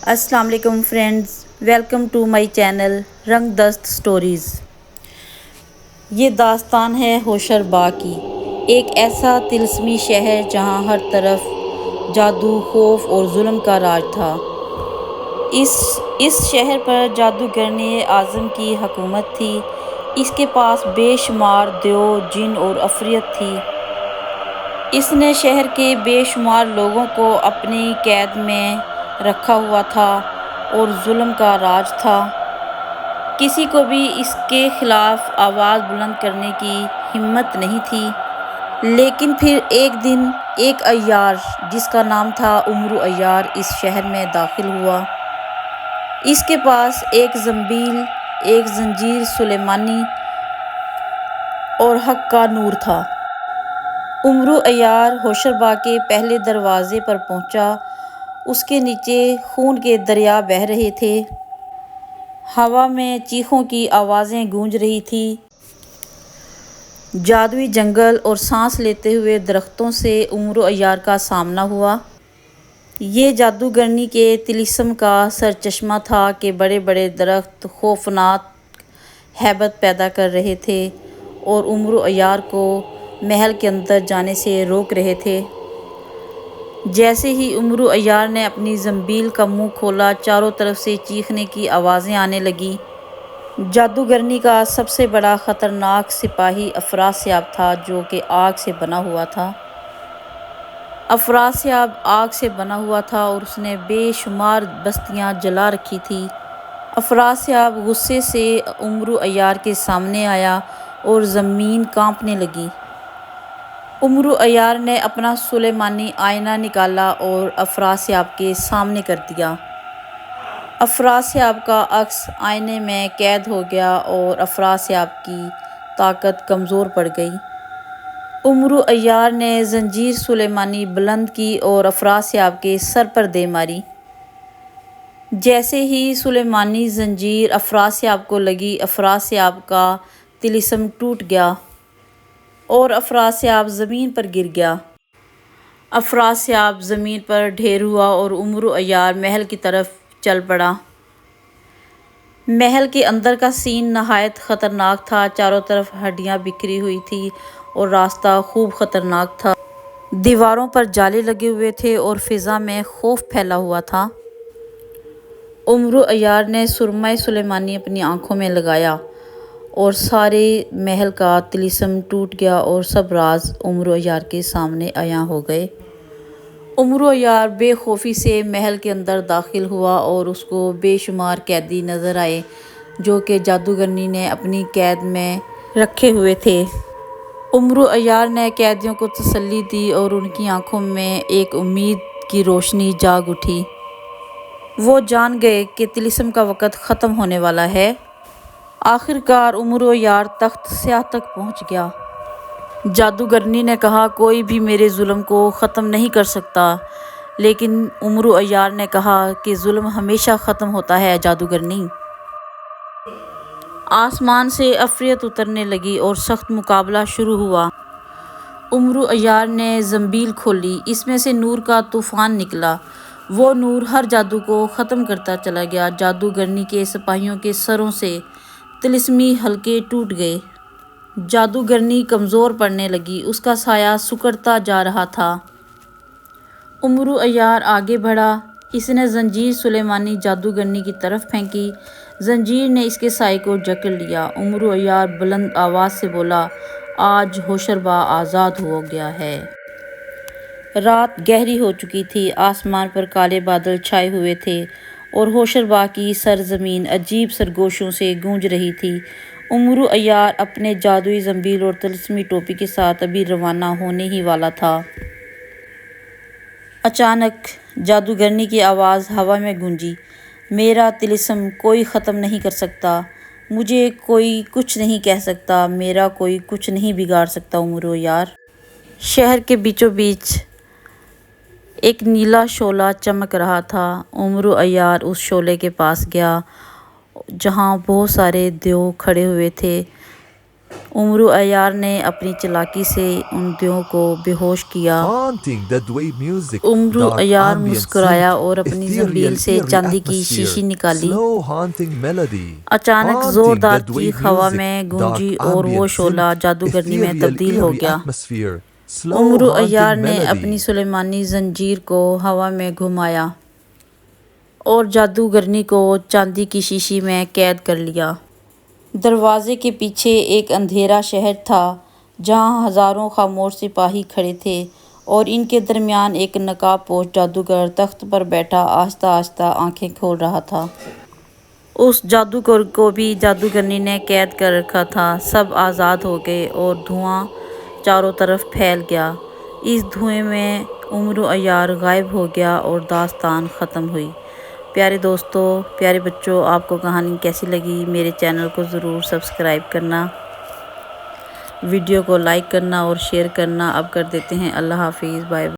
السلام علیکم friends, welcome to my channel رنگ دست سٹوریز۔ یہ داستان ہے ہوشر باغ کی، ایک ایسا طلسمی شہر جہاں ہر طرف جادو، خوف اور ظلم کا راج تھا۔ اس شہر پر جادوگرنی اعظم کی حکومت تھی۔ اس کے پاس بے شمار دیو، جن اور عفریت تھی۔ اس نے شہر کے بے شمار لوگوں کو اپنی قید میں رکھا ہوا تھا اور ظلم کا راج تھا۔ کسی کو بھی اس کے خلاف آواز بلند کرنے کی ہمت نہیں تھی۔ لیکن پھر ایک دن ایک عیار جس کا نام تھا امرو عیار اس شہر میں داخل ہوا۔ اس کے پاس ایک زنبیل، ایک زنجیر سلیمانی اور حق کا نور تھا۔ امرو عیار ہوشر باغ کے پہلے دروازے پر پہنچا۔ اس کے نیچے خون کے دریا بہہ رہے تھے۔ ہوا میں چیخوں کی آوازیں گونج رہی تھیں۔ جادوئی جنگل اور سانس لیتے ہوئے درختوں سے امرو عیار کا سامنا ہوا۔ یہ جادوگرنی کے طلسم کا سرچشمہ تھا کہ بڑے بڑے درخت خوفناک ہیبت پیدا کر رہے تھے اور امرو عیار کو محل کے اندر جانے سے روک رہے تھے۔ جیسے ہی امرو عیار نے اپنی زنبیل کا منہ کھولا، چاروں طرف سے چیخنے کی آوازیں آنے لگیں۔ جادوگرنی کا سب سے بڑا خطرناک سپاہی افراسیاب تھا، جو کہ آگ سے بنا ہوا تھا۔ افراسیاب آگ سے بنا ہوا تھا اور اس نے بے شمار بستیاں جلا رکھی تھیں۔ افراسیاب غصے سے امرو عیار کے سامنے آیا اور زمین کانپنے لگی۔ امرو عیار نے اپنا سلیمانی آئینہ نکالا اور افراسیاب کے سامنے کر دیا۔ افراسیاب کا عکس آئینے میں قید ہو گیا اور افراسیاب کی طاقت کمزور پڑ گئی۔ امرو عیار نے زنجیر سلیمانی بلند کی اور افراسیاب کے سر پر دے ماری۔ جیسے ہی سلیمانی زنجیر افراسیاب کو لگی، افراسیاب کا طلسم ٹوٹ گیا اور افراسیاب زمین پر گر گیا۔ افراسیاب زمین پر ڈھیر ہوا اور امرو عیار محل کی طرف چل پڑا۔ محل کے اندر کا سین نہایت خطرناک تھا۔ چاروں طرف ہڈیاں بکھری ہوئی تھیں اور راستہ خوب خطرناک تھا۔ دیواروں پر جالے لگے ہوئے تھے اور فضا میں خوف پھیلا ہوا تھا۔ امرو عیار نے سرمہ سلیمانی اپنی آنکھوں میں لگایا اور سارے محل کا طلسم ٹوٹ گیا اور سب راز امرو عیار کے سامنے عیاں ہو گئے۔ امرو عیار بے خوفی سے محل کے اندر داخل ہوا اور اس کو بے شمار قیدی نظر آئے جو کہ جادوگرنی نے اپنی قید میں رکھے ہوئے تھے۔ امرو عیار نے قیدیوں کو تسلی دی اور ان کی آنکھوں میں ایک امید کی روشنی جاگ اٹھی۔ وہ جان گئے کہ طلسم کا وقت ختم ہونے والا ہے۔ آخر کار امرو عیار تخت سیاہ تک پہنچ گیا۔ جادوگرنی نے کہا، کوئی بھی میرے ظلم کو ختم نہیں کر سکتا۔ لیکن امرو عیار نے کہا کہ ظلم ہمیشہ ختم ہوتا ہے جادوگرنی۔ آسمان سے عفریت اترنے لگی اور سخت مقابلہ شروع ہوا۔ امرو عیار نے زنبیل کھولی، اس میں سے نور کا طوفان نکلا۔ وہ نور ہر جادو کو ختم کرتا چلا گیا۔ جادوگرنی کے سپاہیوں کے سروں سے طلسمی حلقے ٹوٹ گئے۔ جادوگرنی کمزور پڑنے لگی، اس کا سایہ سکڑتا جا رہا تھا۔ امرو عیار آگے بڑھا۔ اس نے زنجیر سلیمانی جادوگرنی کی طرف پھینکی۔ زنجیر نے اس کے سائے کو جکڑ لیا۔ امرو عیار بلند آواز سے بولا، آج ہوشر باغ آزاد ہو گیا ہے۔ رات گہری ہو چکی تھی، آسمان پر کالے بادل چھائے ہوئے تھے اور ہوشر باغ کی سرزمین عجیب سرگوشوں سے گونج رہی تھی۔ امرو عیار اپنے جادوئی زنبیل اور طلسمی ٹوپی کے ساتھ ابھی روانہ ہونے ہی والا تھا۔ اچانک جادوگرنی کی آواز ہوا میں گونجی، میرا طلسم کوئی ختم نہیں کر سکتا، مجھے کوئی کچھ نہیں کہہ سکتا، میرا کوئی کچھ نہیں بگاڑ سکتا۔ امرو عیار شہر کے بیچوں بیچ ایک نیلا شعلہ چمک رہا تھا۔ امرو عیار اس شعلے کے پاس گیا جہاں بہت سارے دیو کھڑے ہوئے تھے۔ عمر عیار نے اپنی چالاکی سے ان دیوں کو بے ہوش کیا۔ عمر عیار مسکرایا اور اپنی زنبیل سے چاندی کی شیشی نکالی۔ اچانک زوردار چیخ ہوا میں گونجی اور وہ شعلہ جادوگرنی میں تبدیل ہو گیا۔ عمر عیار نے اپنی سلیمانی زنجیر کو ہوا میں گھمایا اور جادوگرنی کو چاندی کی شیشی میں قید کر لیا۔ دروازے کے پیچھے ایک اندھیرا شہر تھا جہاں ہزاروں خاموش سپاہی کھڑے تھے اور ان کے درمیان ایک نقاب پوش جادوگر تخت پر بیٹھا آہستہ آہستہ آنکھیں کھول رہا تھا۔ اس جادوگر کو بھی جادوگرنی نے قید کر رکھا تھا۔ سب آزاد ہو گئے اور دھواں چاروں طرف پھیل گیا۔ اس دھوئیں میں عمر عیار غائب ہو گیا اور داستان ختم ہوئی۔ پیارے دوستو، پیارے بچوں، آپ کو کہانی کیسی لگی؟ میرے چینل کو ضرور سبسکرائب کرنا، ویڈیو کو لائک کرنا اور شیئر کرنا۔ اب کر دیتے ہیں اللہ حافظ، بائے بائے۔